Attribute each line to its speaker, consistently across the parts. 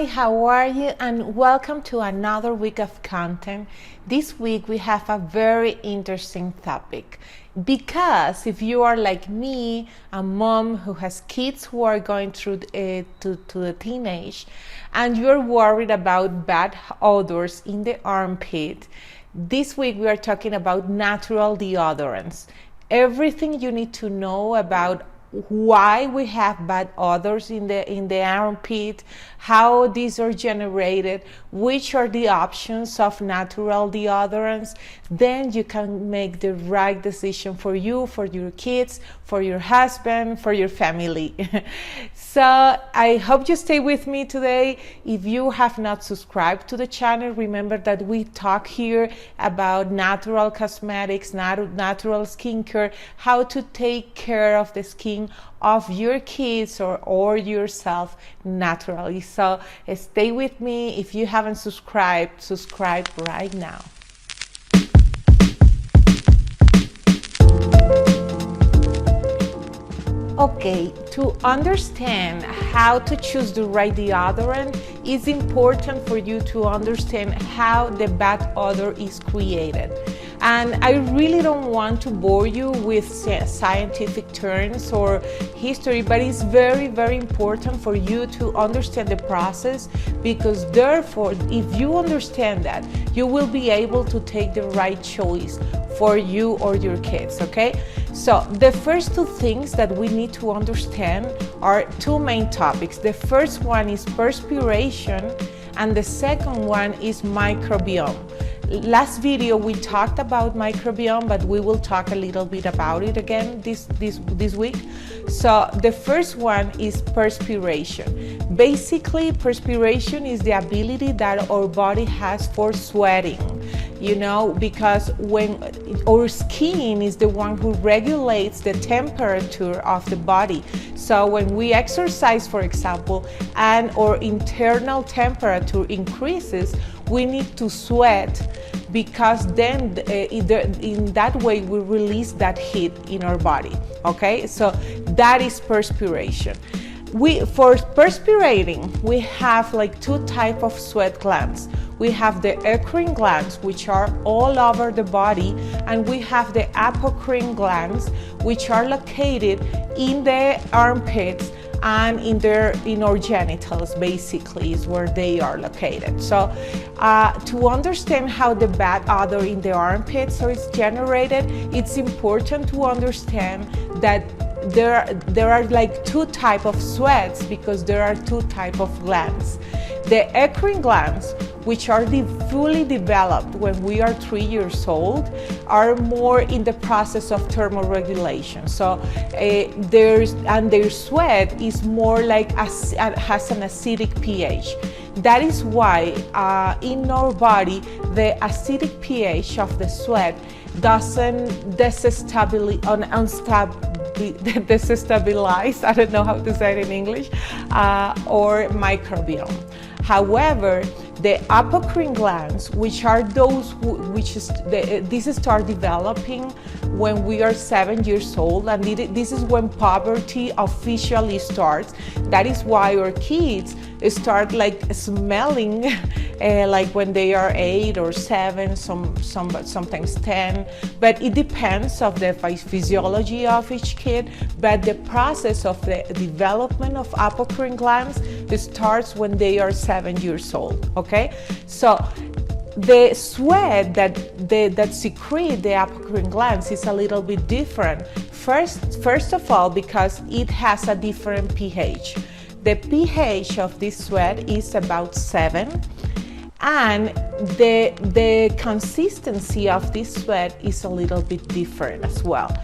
Speaker 1: Hi, how are you? And welcome to another week of content. This week we have a very interesting topic because if you are like me, a mom who has kids who are going through to the teenage, and you're worried about bad odors in the armpit, this week we are talking about natural deodorants. Everything you need to know about why we have bad odors in the armpit, how these are generated, which are the options of natural deodorants, then you can make the right decision for you, for your kids, for your husband, for your family. So I hope you stay with me today. If you have not subscribed to the channel, remember that we talk here about natural cosmetics, natural skincare, how to take care of the skin of your kids or yourself naturally. So stay with me. If you haven't subscribed, subscribe right now. Okay, to understand how to choose the right deodorant, it's important for you to understand how the bad odor is created. And I really don't want to bore you with scientific terms or history, but it's very, very important for you to understand the process, because therefore, if you understand that, you will be able to take the right choice for you or your kids, okay? So the first two things that we need to understand are two main topics. The first one is perspiration, and the second one is microbiome. Last video we talked about microbiome, but we will talk a little bit about it again this week. So the first one is perspiration. Basically, perspiration is the ability that our body has for sweating, you know, because when our skin is the one who regulates the temperature of the body. So when we exercise, for example, and our internal temperature increases, we need to sweat, because then in that way we release that heat in our body, okay? So that is perspiration. For perspirating, we have like two types of sweat glands. We have the eccrine glands, which are all over the body, and we have the apocrine glands, which are located in the armpits and in our genitals, basically, is where they are located. So to understand how the bad odor in the armpits is generated, it's important to understand that there are like two types of sweats, because there are two types of glands. The eccrine glands, which are fully developed when we are 3 years old, are more in the process of thermoregulation. So their sweat is more like has an acidic pH. That is why in our body the acidic pH of the sweat doesn't desestabilize, I don't know how to say it in English, or microbiome. However, the apocrine glands, which are those these start developing when we are 7 years old, and this is when puberty officially starts. That is why our kids start like smelling like when they are 8 or 7, sometimes 10. But it depends of the physiology of each kid. But the process of the development of apocrine glands starts when they are 7 years old. Okay, so the sweat that secrete the apocrine glands is a little bit different. First of all, because it has a different pH. The pH of this sweat is about 7, and the consistency of this sweat is a little bit different as well.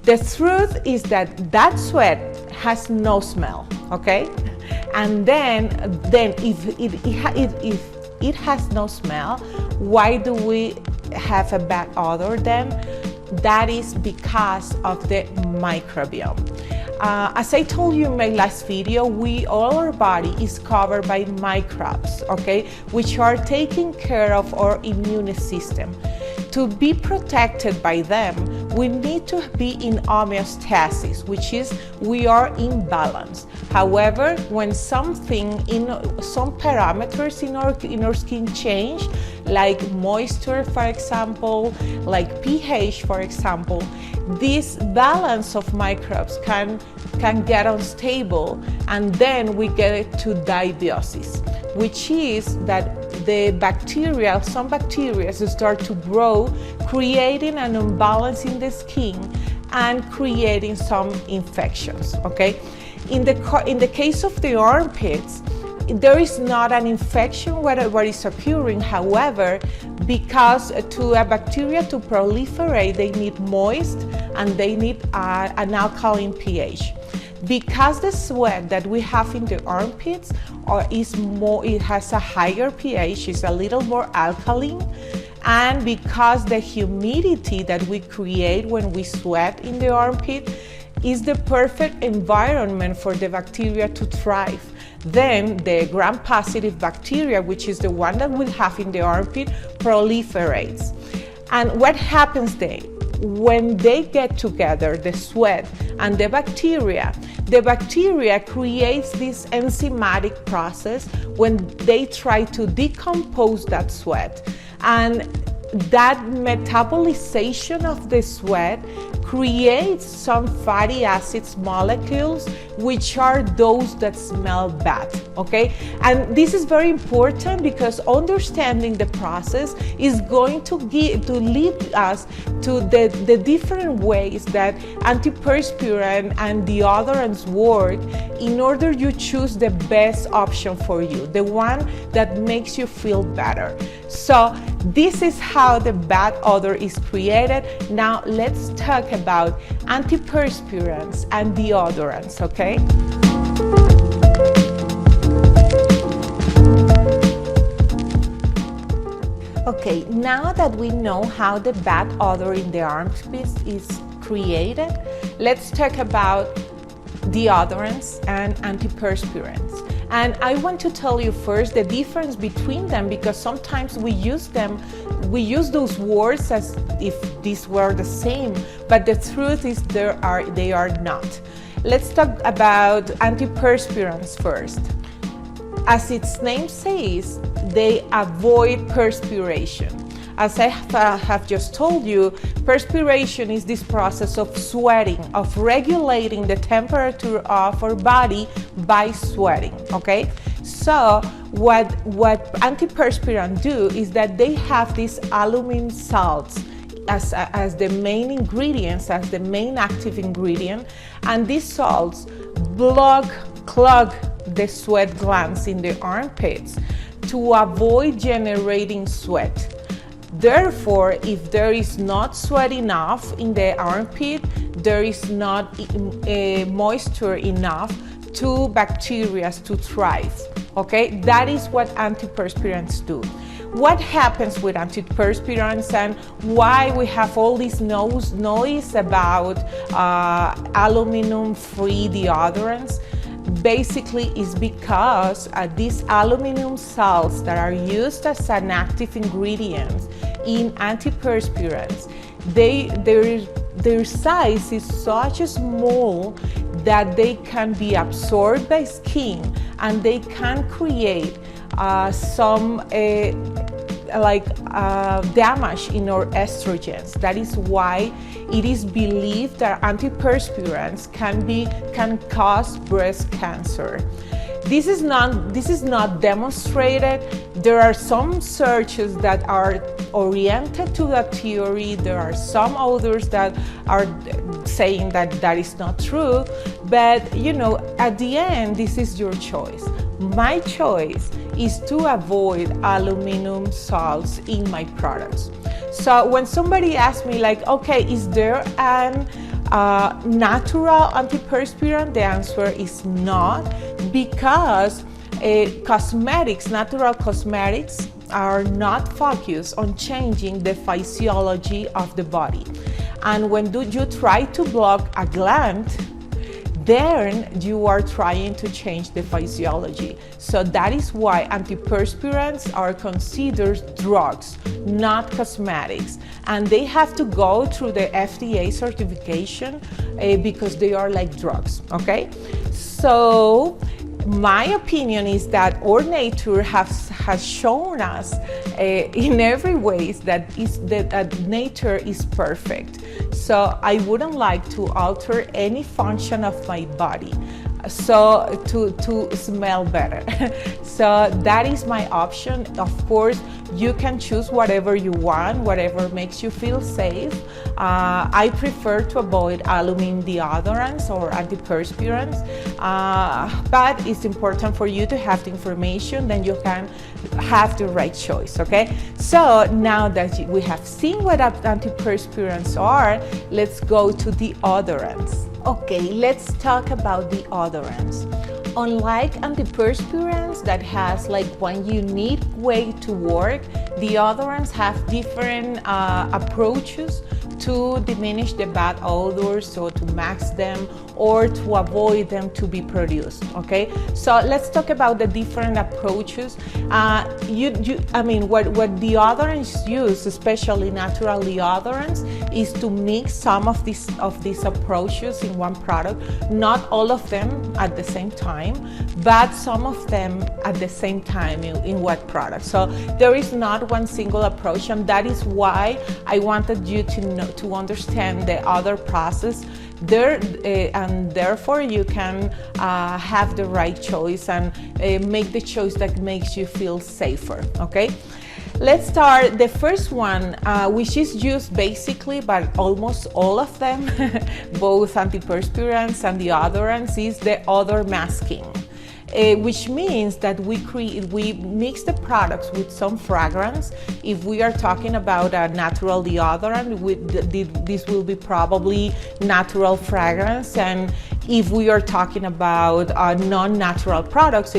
Speaker 1: The truth is that sweat has no smell, okay? And then if it has no smell, why do we have a bad odor then? That is because of the microbiome. As I told you in my last video, all our body is covered by microbes, okay, which are taking care of our immune system. To be protected by them, we need to be in homeostasis, which is we are in balance. However, when some parameters in our skin change, like moisture, for example, like pH, for example, this balance of microbes can get unstable, and then we get it to dysbiosis, which is that some bacteria start to grow, creating an imbalance in the skin and creating some infections, okay? In the case of the armpits, there is not an infection what is occurring. However, because to a bacteria to proliferate, they need moist and they need an alkaline pH. Because the sweat that we have in the armpits it has a higher pH, is a little more alkaline, and because the humidity that we create when we sweat in the armpit is the perfect environment for the bacteria to thrive. Then the gram-positive bacteria, which is the one that we have in the armpit, proliferates. And what happens then? When they get together, the sweat and the bacteria creates this enzymatic process when they try to decompose that sweat. And that metabolization of the sweat creates some fatty acids molecules, which are those that smell bad, okay? And this is very important because understanding the process is going to lead us to the different ways that antiperspirant and deodorants work in order you choose the best option for you, the one that makes you feel better. So this is how the bad odor is created. Now let's talk about antiperspirants and deodorants, okay? Okay, now that we know how the bad odor in the armpits is created, let's talk about deodorants and antiperspirants. And I want to tell you first the difference between them, because sometimes we use those words as if these were the same, but the truth is they are not. Let's talk about antiperspirants first. As its name says, they avoid perspiration. As I have just told you, perspiration is this process of sweating, of regulating the temperature of our body by sweating, okay? So what antiperspirants do is that they have these aluminum salts as the main ingredients, as the main active ingredient, and these salts clog the sweat glands in the armpits to avoid generating sweat. Therefore, if there is not sweat enough in the armpit, there is not moisture enough to bacteria to thrive, okay? That is what antiperspirants do. What happens with antiperspirants and why we have all this noise about aluminum-free deodorants? Basically is because these aluminum salts that are used as an active ingredient in antiperspirants, their size is such small that they can be absorbed by skin and they can create some damage in our estrogens. That is why it is believed that antiperspirants can cause breast cancer. This is not demonstrated. There are some searches that are oriented to that theory. There are some others that are saying that that is not true. But you know, at the end, this is your choice. My choice is to avoid aluminum salts in my products. So when somebody asks me like, okay, is there an natural antiperspirant? The answer is not, because natural cosmetics are not focused on changing the physiology of the body. And when you try to block a gland, then you are trying to change the physiology. So that is why antiperspirants are considered drugs, not cosmetics. And they have to go through the FDA certification because they are like drugs, okay? So my opinion is that our nature has shown us in every way that nature is perfect. So I wouldn't like to alter any function of my body so to smell better. So that is my option. Of course, you can choose whatever you want, whatever makes you feel safe. I prefer to avoid aluminum deodorants or antiperspirants, but it's important for you to have the information, then you can have the right choice, okay? So now that we have seen what antiperspirants are, let's go to deodorants. Okay, let's talk about deodorants. Unlike antiperspirants that has like one unique way to work, deodorants have different approaches to diminish the bad odors, or to mask them, or to avoid them to be produced, okay? So let's talk about the different approaches. What deodorants use, especially natural deodorants, is to mix some of these approaches in one product. Not all of them at the same time, but some of them at the same time in what product. So there is not one single approach, and that is why I wanted you to understand the other process there, and therefore you can have the right choice and make the choice that makes you feel safer, okay? Let's start the first one, which is used basically by almost all of them, both antiperspirants and deodorants, is the odor masking. Which means that we mix the products with some fragrance. If we are talking about a natural deodorant, this will be probably natural fragrance, and if we are talking about non-natural products,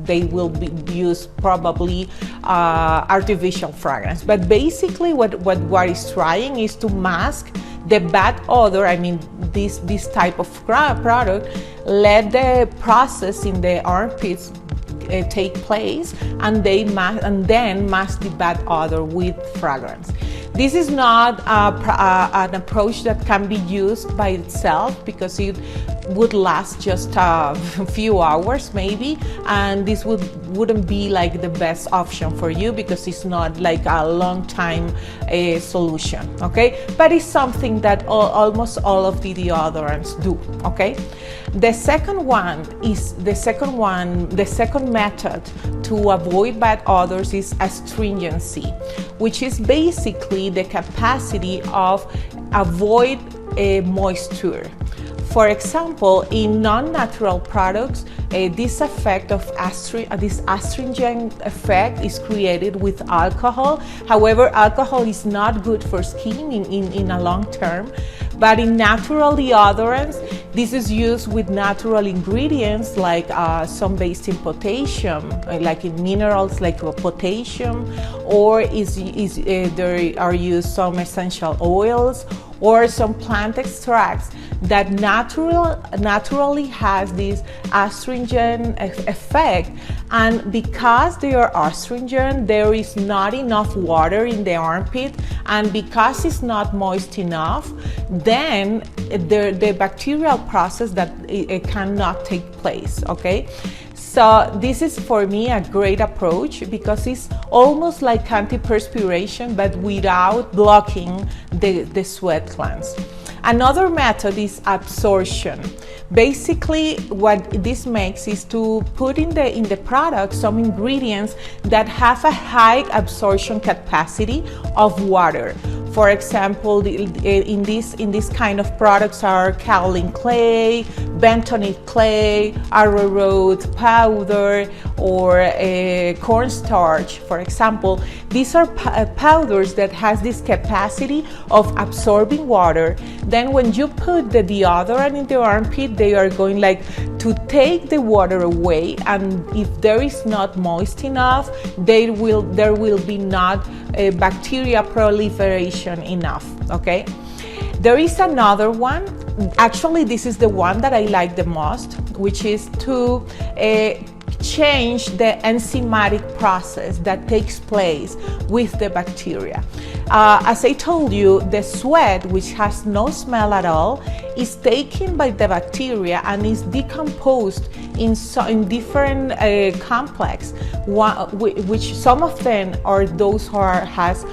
Speaker 1: they will be used probably artificial fragrance. But basically what is trying is to mask the bad odor. I mean, this type of product, let the process in the armpits take place, and then mask the bad odor with fragrance. This is not an approach that can be used by itself, because it would last just a few hours maybe, and this wouldn't be like the best option for you, because it's not like a long time solution, okay? But it's something that almost all of the deodorants do, okay? The second method to avoid bad odors is astringency, which is basically the capacity of avoid moisture. For example, in non-natural products, this effect of this astringent effect is created with alcohol. However, alcohol is not good for skin in a long term. But in natural deodorants, this is used with natural ingredients like some based in potassium, like in minerals like potassium, or there are used some essential oils or some plant extracts that naturally has this astringent effect. And because they are astringent, there is not enough water in the armpit, and because it's not moist enough, then the bacterial process that it cannot take place, okay? So this is for me a great approach, because it's almost like antiperspiration but without blocking the sweat glands. Another method is absorption. Basically, what this makes is to put in the product some ingredients that have a high absorption capacity of water. For example, in this kind of products are kaolin clay, bentonite clay, arrowroot powder, or cornstarch, for example. These are powders that has this capacity of absorbing water. Then when you put the deodorant in the armpit, they are going like to take the water away, and if there is not moist enough, there will be not bacteria proliferation enough, okay? There is another one. Actually, this is the one that I like the most, which is to change the enzymatic process that takes place with the bacteria. As I told you, the sweat, which has no smell at all, is taken by the bacteria and is decomposed in different complex, which some of them are those who has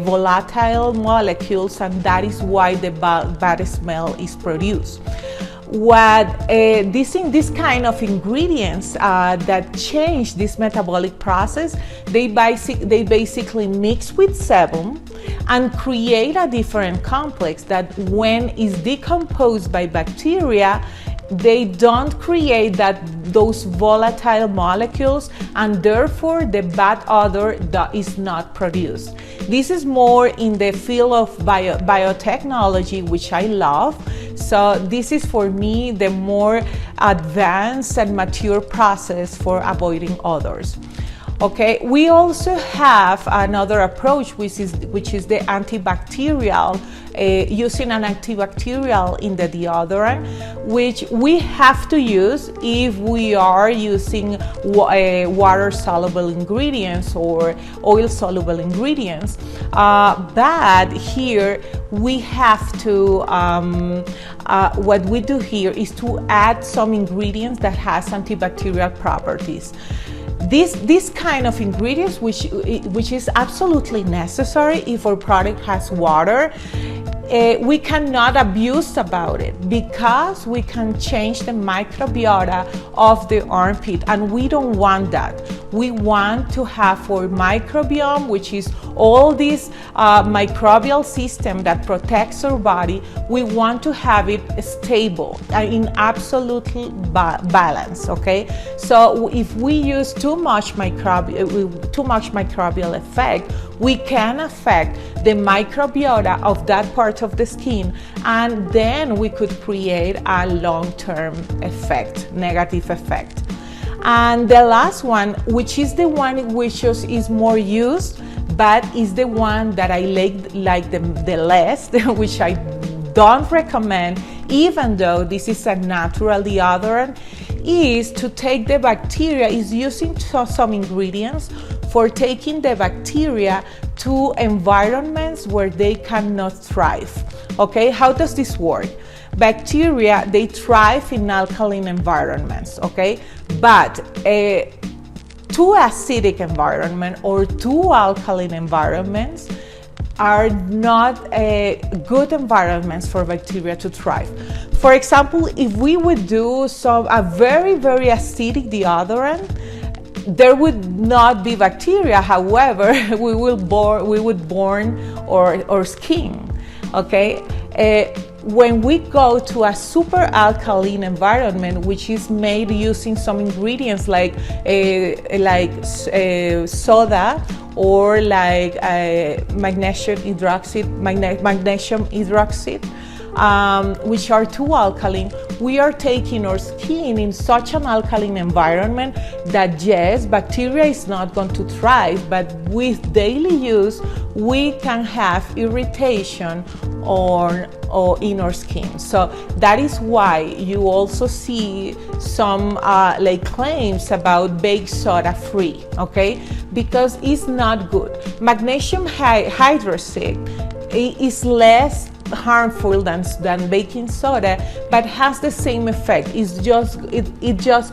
Speaker 1: volatile molecules, and that is why the bad smell is produced. What this kind of ingredients that change this metabolic process, they basically mix with sebum and create a different complex that when is decomposed by bacteria, they don't create those volatile molecules, and therefore the bad odor that is not produced. This is more in the field of biotechnology, which I love. So this is for me the more advanced and mature process for avoiding odors. Okay, we also have another approach, which is the antibacterial, using an antibacterial in the deodorant, which we have to use if we are using water-soluble ingredients or oil-soluble ingredients. But here we have to, what we do here is to add some ingredients that has antibacterial properties. This kind of ingredients, which is absolutely necessary if our product has water, we cannot abuse about it because we can change the microbiota of the armpit, and we don't want that. We want to have our microbiome, which is all this microbial system that protects our body. We want to have it stable in absolute balance. Okay, so if we use too much microbial effect, we can affect the microbiota of that part of the skin, and then we could create a long-term effect, negative effect. And the last one, which is the one which is more used, but is the one that I like the less, which I don't recommend, even though this is a natural deodorant, is to take the bacteria, is using some ingredients for taking the bacteria to environments where they cannot thrive. Okay, how does this work? Bacteria, they thrive in alkaline environments, okay? But too acidic environment or too alkaline environments are not good environments for bacteria to thrive. For example, if we would do a very, very acidic deodorant, there would not be bacteria. However, we would burn our skin. Okay. When we go to a super alkaline environment, which is made using some ingredients like soda or like magnesium hydroxide, which are too alkaline, we are taking our skin in such an alkaline environment that yes, bacteria is not going to thrive, but with daily use, we can have irritation or in our skin. So that is why you also see some like claims about baking soda free, okay? Because it's not good. Magnesium hydroxide is less harmful than baking soda, but has the same effect. It's just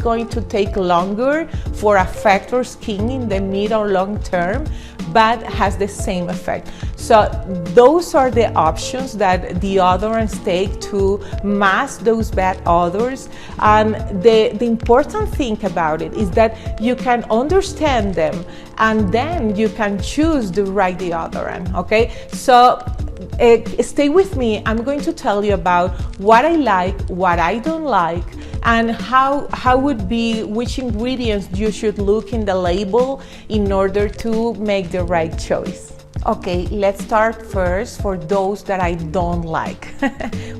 Speaker 1: going to take longer for affect our skin in the mid or long term, but has the same effect. So those are the options that deodorants take to mask those bad odors. And the important thing about it is that you can understand them, and then you can choose the right deodorant. Okay, so stay with me. I'm going to tell you about what I like, what I don't like, and how would be which ingredients you should look in the label in order to make the right choice. Okay, let's start first for those that I don't like,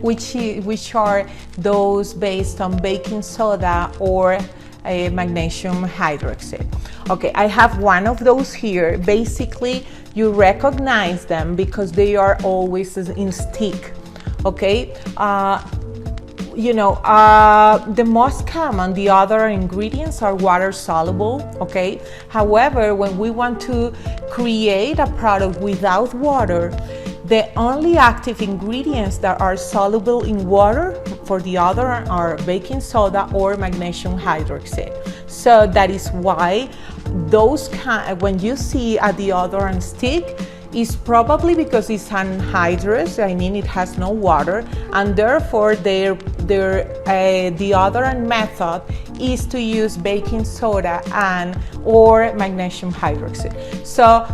Speaker 1: which are those based on baking soda or magnesium hydroxide. Okay, I have one of those here. Basically, you recognize them because they are always in stick. okay? The most common deodorant ingredients are water soluble, okay? However, when we want to create a product without water, the only active ingredients that are soluble in water for deodorant are baking soda or magnesium hydroxide. So that is why when you see a deodorant stick, is probably because it's anhydrous, I mean it has no water, and therefore their deodorant method is to use baking soda or magnesium hydroxide. So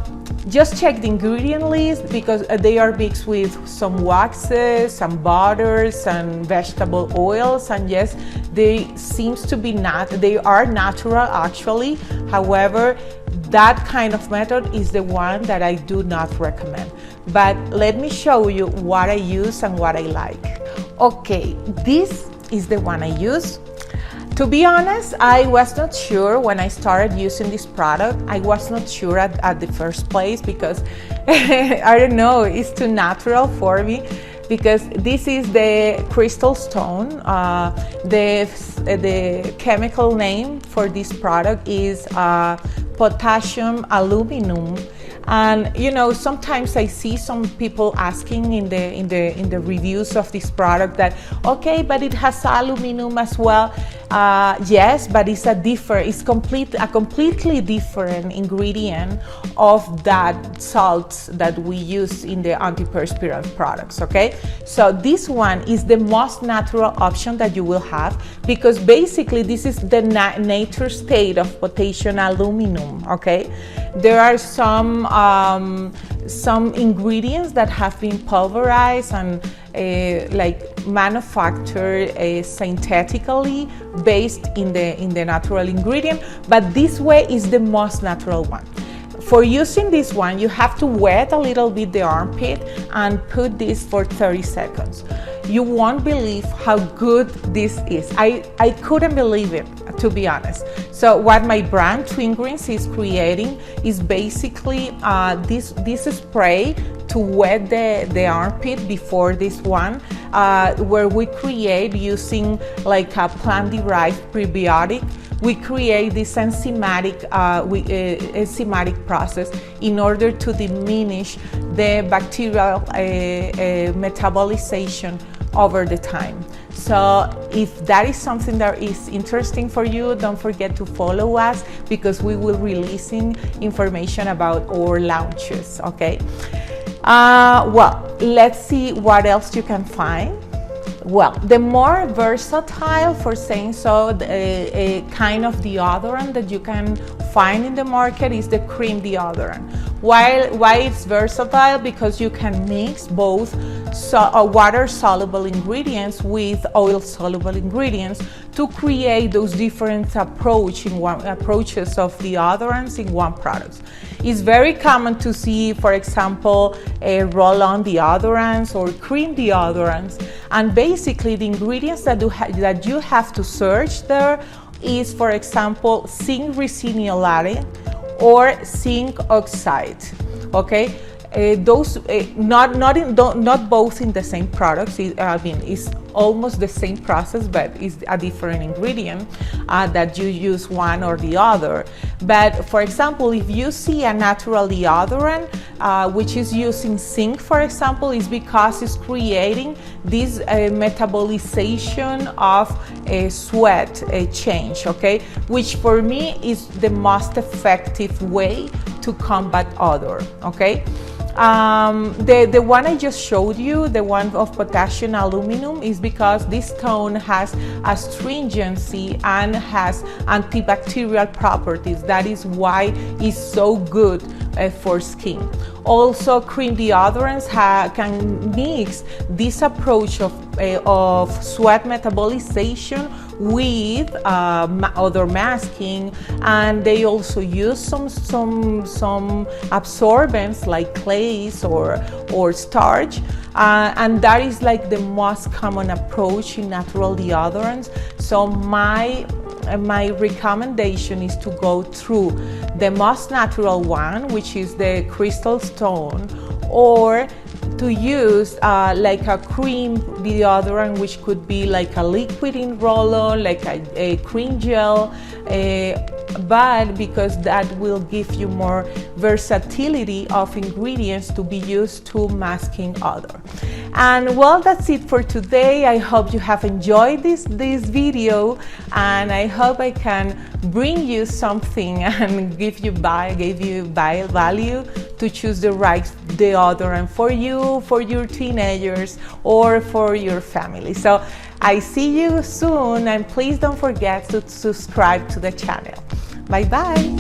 Speaker 1: just check the ingredient list, because they are mixed with some waxes, some butters, some vegetable oils, and yes, they are natural actually. However, that kind of method is the one that I do not recommend. But let me show you what I use and what I like. Okay, this is the one I use. To be honest, I was not sure when I started using this product. I was not sure at the first place, because I don't know, it's too natural for me. Because this is the crystal stone. The chemical name for this product is potassium aluminum. And sometimes I see some people asking in the reviews of this product that, okay, but it has aluminum as well. Yes, but it's a completely different ingredient of that salt that we use in the antiperspirant products, okay? So this one is the most natural option that you will have, because basically this is the nature state of potassium aluminum, okay? There are some ingredients that have been pulverized and manufactured synthetically based in the natural ingredient, but this way is the most natural one. For using this one, you have to wet a little bit the armpit and put this for 30 seconds. You won't believe how good this is. I couldn't believe it, to be honest. So what my brand Tweengreens is creating is basically this spray to wet the armpit before this one, where we create using like a plant-derived prebiotic. We create this enzymatic process in order to diminish the bacterial metabolization over the time. So if that is something that is interesting for you, don't forget to follow us, because we will be releasing information about our launches, okay? Well, let's see what else you can find. Well, the more versatile, for saying so, a kind of deodorant that you can find in the market is the cream deodorant. Why it's versatile? Because you can mix both water-soluble ingredients with oil-soluble ingredients to create those different approaches of deodorants in one product. It's very common to see, for example, roll-on deodorants or cream deodorants, and basically the ingredients that you have to search there is, for example, zinc resinoloate or zinc oxide. Okay, those not both in the same products. It's almost the same process, but it's a different ingredient that you use one or the other. But for example, if you see a natural deodorant which is using zinc, for example, is because it's creating this metabolization of a sweat change, okay, which for me is the most effective way to combat odor, okay. The one I just showed you, the one of potassium aluminum, is because this stone has astringency and has antibacterial properties. That is why it's so good for skin. Also, cream deodorants can mix this approach of sweat metabolization with odor masking, and they also use some absorbents like clays or starch, and that is like the most common approach in natural deodorants. So my recommendation is to go through the most natural one, which is the crystal stone, or to use like a cream deodorant, which could be like a liquid in roll-on, like a cream gel, but because that will give you more versatility of ingredients to be used to masking odor. And well, that's it for today. I hope you have enjoyed this video, and I hope I can bring you something and give you value to choose the right deodorant for you, for your teenagers, or for your family. So I see you soon, and please don't forget to subscribe to the channel. Bye bye.